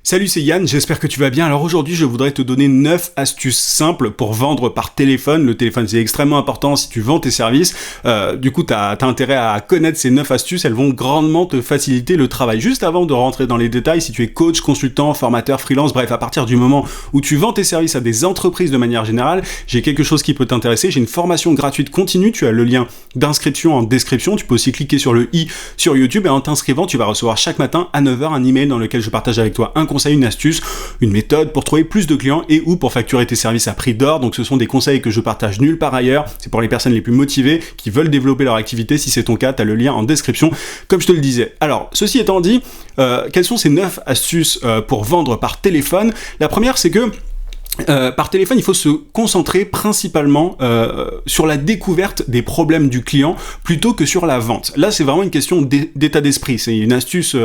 Salut, c'est Yann, j'espère que tu vas bien. Alors aujourd'hui, je voudrais te donner 9 astuces simples pour vendre par téléphone. Le téléphone, c'est extrêmement important si tu vends tes services. Du coup, t'as intérêt à connaître ces 9 astuces. Elles vont grandement te faciliter le travail. Juste avant de rentrer dans les détails, si tu es coach, consultant, formateur, freelance, bref, à partir du moment où tu vends tes services à des entreprises de manière générale, j'ai quelque chose qui peut t'intéresser. J'ai une formation gratuite continue. Tu as le lien d'inscription en description. Tu peux aussi cliquer sur le i sur YouTube et en t'inscrivant, tu vas recevoir chaque matin à 9h un email dans lequel je partage avec toi un conseil, une astuce, une méthode pour trouver plus de clients et ou pour facturer tes services à prix d'or. Donc ce sont des conseils que je partage nulle part ailleurs. C'est pour les personnes les plus motivées qui veulent développer leur activité. Si c'est ton cas, tu as le lien en description, comme je te le disais. Alors, ceci étant dit, quelles sont ces 9 astuces pour vendre par téléphone? La première, c'est que par téléphone, il faut se concentrer principalement sur la découverte des problèmes du client plutôt que sur la vente. Là, c'est vraiment une question d'état d'esprit. C'est une astuce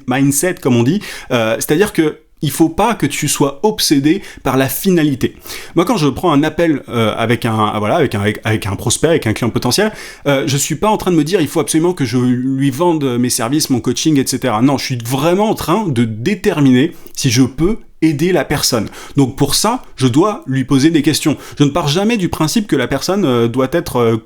mindset, comme on dit. C'est-à-dire que il faut pas que tu sois obsédé par la finalité. Moi, quand je prends un appel avec un prospect, avec un client potentiel, je suis pas en train de me dire il faut absolument que je lui vende mes services, mon coaching, etc. Non, je suis vraiment en train de déterminer si je peux aider la personne. Donc pour ça, je dois lui poser des questions. Je ne pars jamais du principe que la personne doit être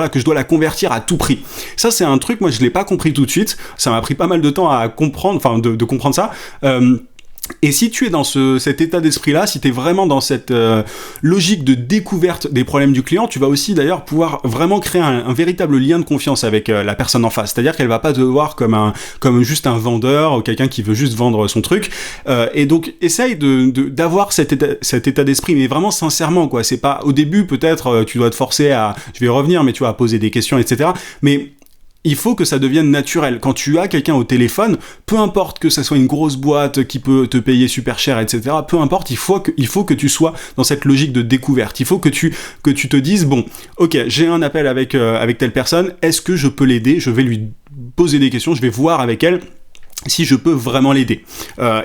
que je dois la convertir à tout prix. Ça, c'est un truc, moi, je l'ai pas compris tout de suite. Ça m'a pris pas mal de temps à comprendre, de comprendre ça. Et si tu es dans cet état d'esprit-là, si tu es vraiment dans cette logique de découverte des problèmes du client, tu vas aussi d'ailleurs pouvoir vraiment créer un véritable lien de confiance avec la personne en face. C'est-à-dire qu'elle va pas te voir comme juste un vendeur ou quelqu'un qui veut juste vendre son truc. Et donc, essaye d'avoir cet état d'esprit, mais vraiment sincèrement, quoi. C'est pas, au début, peut-être, tu dois te forcer je vais revenir, mais tu vas poser des questions, etc. Mais il faut que ça devienne naturel. Quand tu as quelqu'un au téléphone, peu importe que ça soit une grosse boîte qui peut te payer super cher, etc., peu importe, il faut que tu sois dans cette logique de découverte. Il faut que tu te dises, bon, ok, j'ai un appel avec telle personne, est-ce que je peux l'aider? Je vais lui poser des questions, je vais voir avec elle si je peux vraiment l'aider,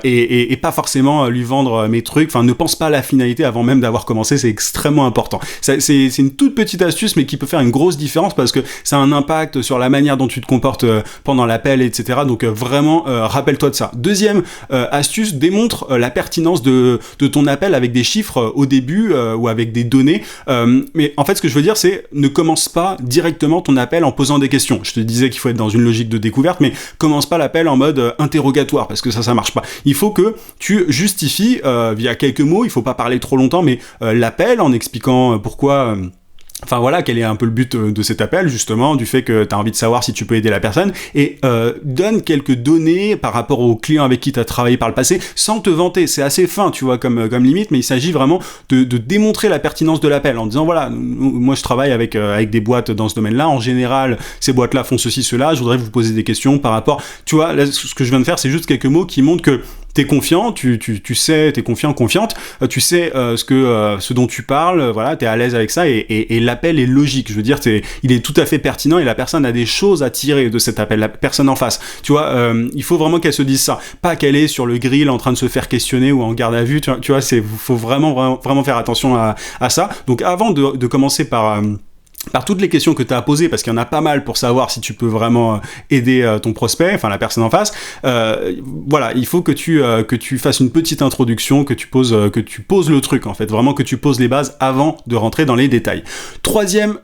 et pas forcément lui vendre mes trucs. Enfin, ne pense pas à la finalité avant même d'avoir commencé, c'est extrêmement important. C'est une toute petite astuce, mais qui peut faire une grosse différence parce que ça a un impact sur la manière dont tu te comportes pendant l'appel, etc. Donc vraiment, rappelle-toi de ça. Deuxième astuce, démontre la pertinence de ton appel avec des chiffres au début ou avec des données. Mais en fait, ce que je veux dire, c'est ne commence pas directement ton appel en posant des questions. Je te disais qu'il faut être dans une logique de découverte, mais commence pas l'appel en mode interrogatoire, parce que ça marche pas. Il faut que tu justifies via quelques mots, il faut pas parler trop longtemps, mais l'appel en expliquant pourquoi... quel est un peu le but de cet appel, justement, du fait que tu as envie de savoir si tu peux aider la personne, et donne quelques données par rapport aux clients avec qui tu as travaillé par le passé, sans te vanter. C'est assez fin, tu vois, comme limite, mais il s'agit vraiment de démontrer la pertinence de l'appel, en disant, voilà, moi je travaille avec des boîtes dans ce domaine-là, en général, ces boîtes-là font ceci, cela, je voudrais vous poser des questions par rapport... Tu vois, là, ce que je viens de faire, c'est juste quelques mots qui montrent que t'es confiant, tu sais, t'es confiant, confiante, tu sais ce dont tu parles, voilà, t'es à l'aise avec ça, et l'appel est logique. Je veux dire, il est tout à fait pertinent, et la personne a des choses à tirer de cet appel, la personne en face. Tu vois, il faut vraiment qu'elle se dise ça, pas qu'elle est sur le grill en train de se faire questionner ou en garde à vue. Tu vois, faut vraiment faire attention à ça. Donc, avant de commencer par toutes les questions que tu as à poser, parce qu'il y en a pas mal pour savoir si tu peux vraiment aider ton prospect, enfin la personne en face, il faut que tu fasses une petite introduction, que tu poses le truc, en fait, vraiment que tu poses les bases avant de rentrer dans les détails. Troisième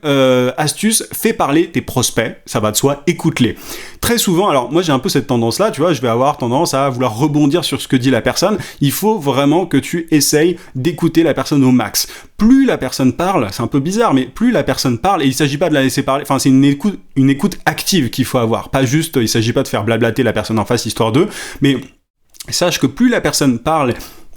astuce, fais parler tes prospects, ça va de soi, écoute-les. Très souvent, alors moi j'ai un peu cette tendance-là, tu vois, je vais avoir tendance à vouloir rebondir sur ce que dit la personne. Il faut vraiment que tu essayes d'écouter la personne au max. Plus la personne parle, c'est un peu bizarre, mais plus la personne parle, et il s'agit pas de la laisser parler, enfin c'est une écoute active qu'il faut avoir, pas juste, il s'agit pas de faire blablater la personne en face histoire d'eux, mais sache que plus la personne parle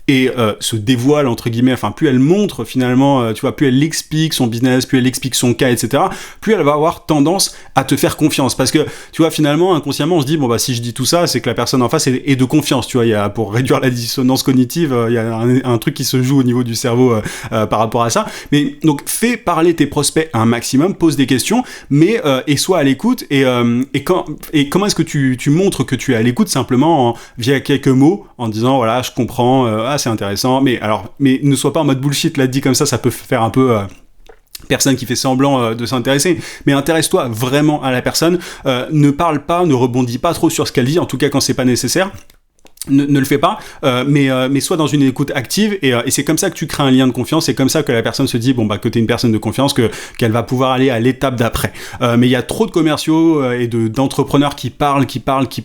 et se dévoile, entre guillemets, enfin plus elle montre finalement, tu vois, plus elle explique son business, plus elle explique son cas, etc., plus elle va avoir tendance à te faire confiance, parce que, tu vois, finalement, inconsciemment, on se dit, bon bah si je dis tout ça, c'est que la personne en face est de confiance, tu vois, pour réduire la dissonance cognitive, il y a un truc qui se joue au niveau du cerveau par rapport à ça, mais donc fais parler tes prospects un maximum, pose des questions, mais et sois à l'écoute, et comment est-ce que tu montres que tu es à l'écoute? Simplement via quelques mots, en disant, voilà, je comprends, c'est intéressant, mais ne sois pas en mode bullshit, là, dit comme ça peut faire un peu personne qui fait semblant de s'intéresser, mais intéresse-toi vraiment à la personne, ne parle pas, ne rebondis pas trop sur ce qu'elle dit, en tout cas quand c'est pas nécessaire. ne le fais pas, mais sois dans une écoute active et c'est comme ça que tu crées un lien de confiance, c'est comme ça que la personne se dit bon bah que t'es une personne de confiance, qu'elle va pouvoir aller à l'étape d'après. Mais il y a trop de commerciaux et d'entrepreneurs qui parlent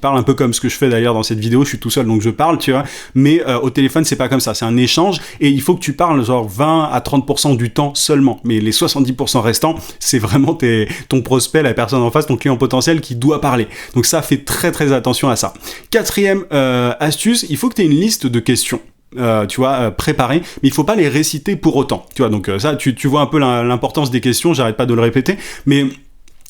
un peu comme ce que je fais d'ailleurs dans cette vidéo, je suis tout seul donc je parle, tu vois, mais au téléphone c'est pas comme ça, c'est un échange et il faut que tu parles genre 20 à 30% du temps seulement, mais les 70% restants c'est vraiment ton prospect, la personne en face, ton client potentiel qui doit parler. Donc ça, fait très très attention à ça. Quatrième astuce, il faut que tu aies une liste de questions. Préparées, mais il faut pas les réciter pour autant. Tu vois, donc ça, tu vois un peu l'importance des questions, j'arrête pas de le répéter, mais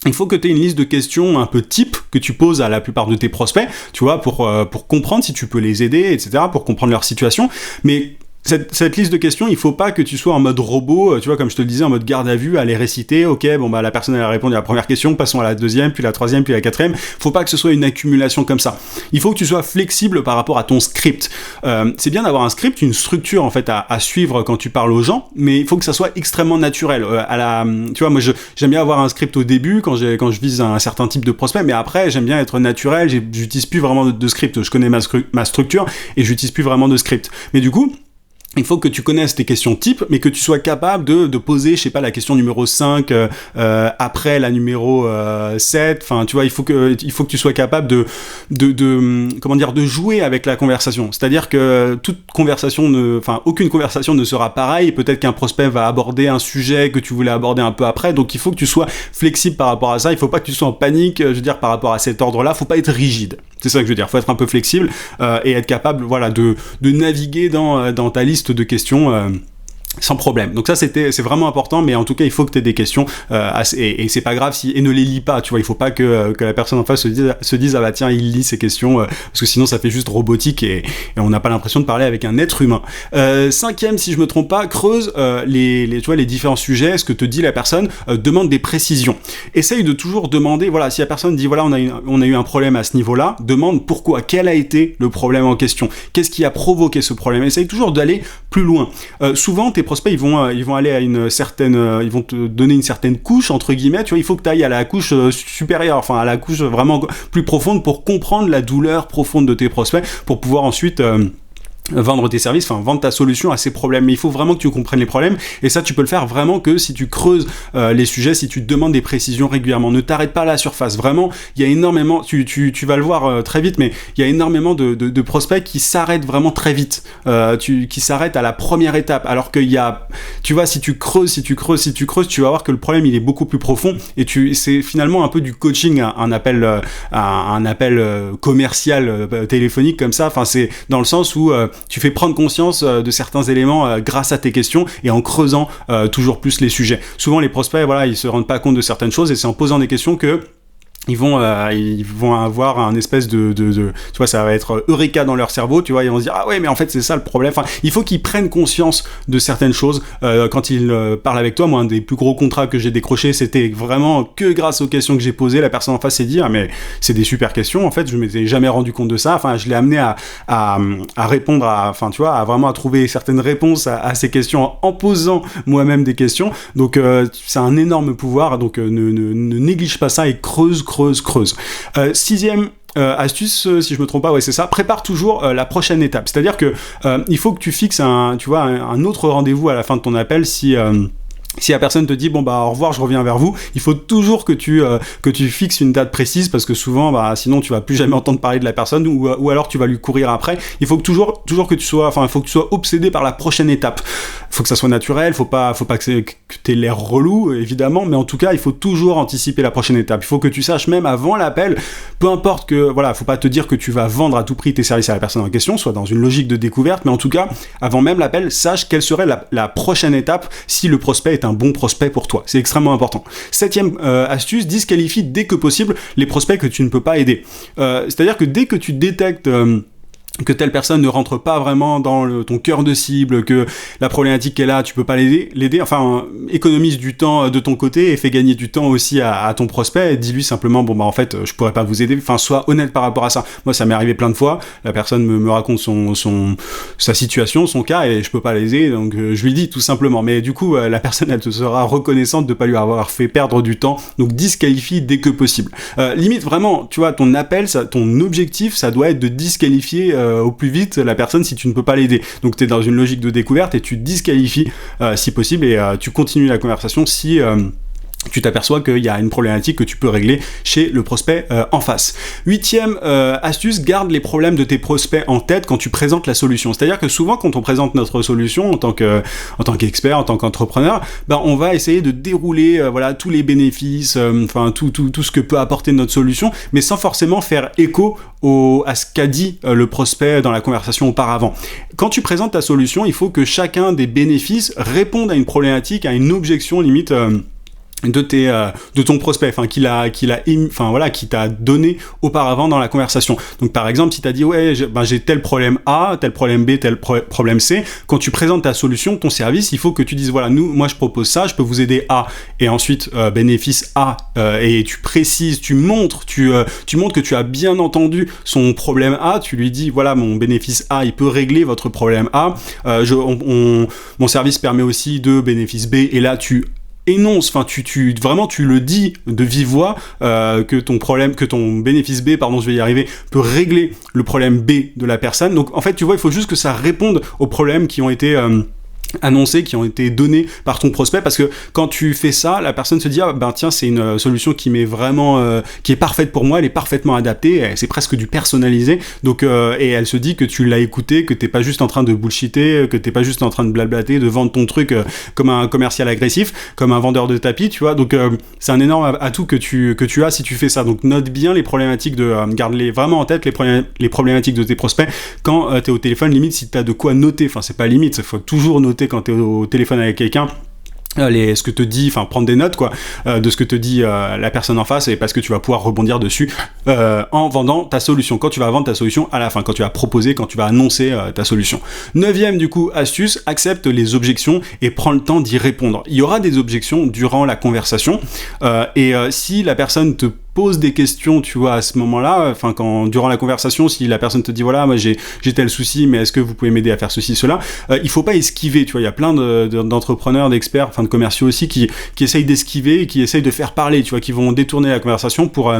il faut que tu aies une liste de questions un peu type que tu poses à la plupart de tes prospects, tu vois, pour comprendre si tu peux les aider, etc., pour comprendre leur situation, mais cette liste de questions, il faut pas que tu sois en mode robot, tu vois, comme je te le disais, en mode garde à vue, à les réciter, ok, bon bah la personne elle a répondu à la première question, passons à la deuxième, puis la troisième, puis la quatrième. Faut pas que ce soit une accumulation comme ça. Il faut que tu sois flexible par rapport à ton script. C'est bien d'avoir un script, une structure en fait à suivre quand tu parles aux gens, mais il faut que ça soit extrêmement naturel. Tu vois, moi j'aime bien avoir un script au début quand je vise un certain type de prospect, mais après j'aime bien être naturel, j'utilise plus vraiment de script, je connais ma structure et j'utilise plus vraiment de script. Mais du coup, il faut que tu connaisses tes questions types, mais que tu sois capable de poser, je sais pas, la question numéro 5 après la numéro 7. Enfin, tu vois, il faut que tu sois capable de jouer avec la conversation. C'est-à-dire que aucune conversation ne sera pareille. Peut-être qu'un prospect va aborder un sujet que tu voulais aborder un peu après. Donc, il faut que tu sois flexible par rapport à ça. Il faut pas que tu sois en panique, je veux dire, par rapport à cet ordre-là. Faut pas être rigide. C'est ça que je veux dire. Faut être un peu flexible et être capable, voilà, de naviguer dans ta liste de questions sans problème. Donc ça c'est vraiment important, mais en tout cas il faut que tu aies des questions et c'est pas grave et ne les lis pas, tu vois, il faut pas que la personne en face se dise ah bah tiens il lit ces questions parce que sinon ça fait juste robotique et on n'a pas l'impression de parler avec un être humain. Cinquième, si je me trompe pas, creuse tu vois, les différents sujets, ce que te dit la personne, demande des précisions. Essaye de toujours demander, voilà, si la personne dit voilà on a eu un problème à ce niveau-là, demande pourquoi, quel a été le problème en question, qu'est-ce qui a provoqué ce problème. Essaye toujours d'aller plus loin. Souvent tes prospects ils vont aller à une certaine ils vont te donner une certaine couche entre guillemets, tu vois, il faut que tu ailles à la couche supérieure, enfin à la couche vraiment plus profonde pour comprendre la douleur profonde de tes prospects pour pouvoir ensuite vendre tes services, enfin vendre ta solution à ces problèmes. Mais il faut vraiment que tu comprennes les problèmes et ça tu peux le faire vraiment que si tu creuses les sujets, si tu te demandes des précisions régulièrement. Ne t'arrête pas à la surface, vraiment il y a énormément, tu vas le voir très vite, mais il y a énormément de prospects qui s'arrêtent vraiment très vite, qui s'arrêtent à la première étape, alors qu'il y a, tu vois, si tu creuses, tu vas voir que le problème il est beaucoup plus profond et c'est finalement un peu du coaching, un appel commercial téléphonique comme ça, enfin c'est dans le sens où tu fais prendre conscience de certains éléments grâce à tes questions et en creusant toujours plus les sujets. Souvent les prospects, voilà, ils se rendent pas compte de certaines choses et c'est en posant des questions que ils vont avoir un espèce de tu vois, ça va être eureka dans leur cerveau, tu vois, ils vont se dire ah ouais mais en fait c'est ça le problème. Enfin il faut qu'ils prennent conscience de certaines choses quand ils parlent avec toi. Moi un des plus gros contrats que j'ai décroché c'était vraiment que grâce aux questions que j'ai posées. La personne en face s'est dit ah mais c'est des super questions, en fait je m'étais jamais rendu compte de ça. Enfin je l'ai amené à répondre enfin tu vois, à vraiment trouver certaines réponses à ces questions en posant moi-même des questions. Donc c'est un énorme pouvoir, donc ne néglige pas ça et creuse. Sixième astuce, si je me trompe pas, ouais c'est ça, prépare toujours la prochaine étape. C'est-à-dire que il faut que tu fixes un autre rendez-vous à la fin de ton appel si la personne te dit bon bah au revoir, je reviens vers vous, il faut toujours que tu fixes une date précise parce que souvent sinon tu vas plus jamais entendre parler de la personne ou alors tu vas lui courir après. Il faut que toujours que tu sois obsédé par la prochaine étape. Faut que ça soit naturel, faut pas que t'aies l'air relou évidemment, mais en tout cas il faut toujours anticiper la prochaine étape. Il faut que tu saches même avant l'appel, peu importe que voilà, faut pas te dire que tu vas vendre à tout prix tes services à la personne en question, soit dans une logique de découverte, mais en tout cas avant même l'appel, sache quelle serait la prochaine étape si le prospect est un bon prospect pour toi. C'est extrêmement important. Septième astuce, disqualifie dès que possible les prospects que tu ne peux pas aider. C'est-à-dire que dès que tu détectes que telle personne ne rentre pas vraiment dans ton cœur de cible, que la problématique est là, tu peux pas l'aider, enfin économise du temps de ton côté et fais gagner du temps aussi à ton prospect et dis-lui simplement bon bah en fait je pourrais pas vous aider, enfin sois honnête par rapport à ça. Moi ça m'est arrivé plein de fois, la personne me raconte sa situation, son cas et je peux pas l'aider, donc je lui dis tout simplement, mais du coup la personne elle te sera reconnaissante de pas lui avoir fait perdre du temps, donc disqualifie dès que possible. Limite vraiment, tu vois, ton appel, ton objectif ça doit être de disqualifier au plus vite la personne si tu ne peux pas l'aider. Donc tu es dans une logique de découverte et tu te disqualifies si possible et tu continues la conversation si tu t'aperçois qu'il y a une problématique que tu peux régler chez le prospect en face. 8e astuce, garde les problèmes de tes prospects en tête quand tu présentes la solution. C'est-à-dire que souvent quand on présente notre solution en tant qu'expert, en tant qu'entrepreneur, on va essayer de dérouler tous les bénéfices, tout ce que peut apporter notre solution, mais sans forcément faire écho à ce qu'a dit le prospect dans la conversation auparavant. Quand tu présentes ta solution, il faut que chacun des bénéfices réponde à une problématique, à une objection limite de ton prospect, qui t'a donné auparavant dans la conversation. Donc par exemple, si t'as dit j'ai tel problème A, tel problème B, tel problème C, quand tu présentes ta solution, ton service, il faut que tu dises moi je propose ça, je peux vous aider à, et ensuite bénéfice A, et tu précises, tu montres que tu as bien entendu son problème A, tu lui dis mon bénéfice A, il peut régler votre problème A, mon service permet aussi de bénéfice B, et là tu énonce, tu le dis de vive voix que ton bénéfice B, je vais y arriver, peut régler le problème B de la personne. Donc en fait, tu vois, il faut juste que ça réponde aux problèmes qui ont été annoncés, qui ont été donnés par ton prospect, parce que quand tu fais ça, la personne se dit tiens, c'est une solution qui m'est vraiment qui est parfaite pour moi, elle est parfaitement adaptée, c'est presque du personnalisé, donc et elle se dit que tu l'as écouté, que t'es pas juste en train de bullshiter, que t'es pas juste en train de blablater, de vendre ton truc comme un commercial agressif, comme un vendeur de tapis, tu vois. Donc c'est un énorme atout que tu as si tu fais ça. Donc note bien les problématiques garde-les vraiment en tête, les problématiques de tes prospects quand t'es au téléphone, limite si t'as de quoi noter, c'est pas limite, faut toujours noter quand t'es au téléphone avec quelqu'un ce que te dit, prendre des notes de ce que te dit la personne en face, et parce que tu vas pouvoir rebondir dessus en vendant ta solution, quand tu vas vendre ta solution à la fin, quand tu vas proposer, quand tu vas annoncer ta solution. 9e du coup astuce, accepte les objections et prends le temps d'y répondre. Il y aura des objections durant la conversation et si la personne te pose des questions, tu vois, à ce moment-là, durant la conversation, si la personne te dit moi j'ai tel souci, mais est-ce que vous pouvez m'aider à faire ceci, cela, il faut pas esquiver, tu vois. Il y a plein d'entrepreneurs, d'experts, de commerciaux aussi qui essayent d'esquiver et qui essayent de faire parler, tu vois, qui vont détourner la conversation pour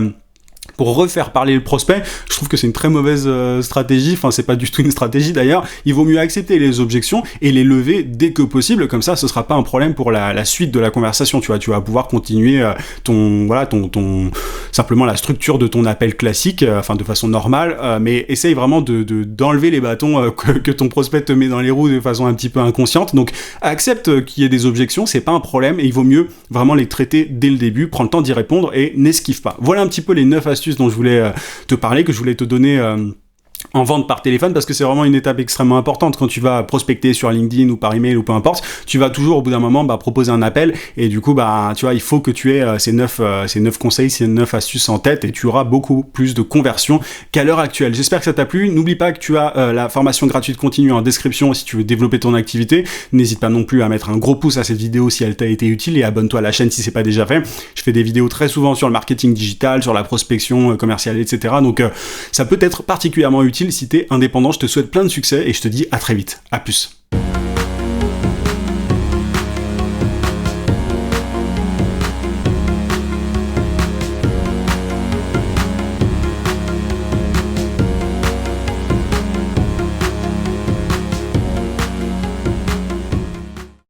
refaire parler le prospect. Je trouve que c'est une très mauvaise stratégie, c'est pas du tout une stratégie d'ailleurs. Il vaut mieux accepter les objections et les lever dès que possible, comme ça ce sera pas un problème pour la suite de la conversation, tu vois. Tu vas pouvoir continuer simplement la structure de ton appel classique, de façon normale, mais essaye vraiment d'enlever les bâtons que ton prospect te met dans les roues de façon un petit peu inconsciente. Donc accepte qu'il y ait des objections, c'est pas un problème, et il vaut mieux vraiment les traiter dès le début, prends le temps d'y répondre et n'esquive pas. Voilà un petit peu les 9 astuces dont je voulais te parler, que je voulais te donner en vente par téléphone, parce que c'est vraiment une étape extrêmement importante. Quand tu vas prospecter sur LinkedIn ou par email ou peu importe, tu vas toujours au bout d'un moment proposer un appel, et du coup tu vois, il faut que tu aies ces 9 conseils, ces 9 astuces en tête, et tu auras beaucoup plus de conversions qu'à l'heure actuelle. J'espère que ça t'a plu. N'oublie pas que tu as la formation gratuite continue en description si tu veux développer ton activité. N'hésite pas non plus à mettre un gros pouce à cette vidéo si elle t'a été utile, et abonne-toi à la chaîne si c'est pas déjà fait. Je fais des vidéos très souvent sur le marketing digital, sur la prospection commerciale, etc. Donc ça peut être particulièrement utile si t'es indépendant. Je te souhaite plein de succès et je te dis à très vite. À plus.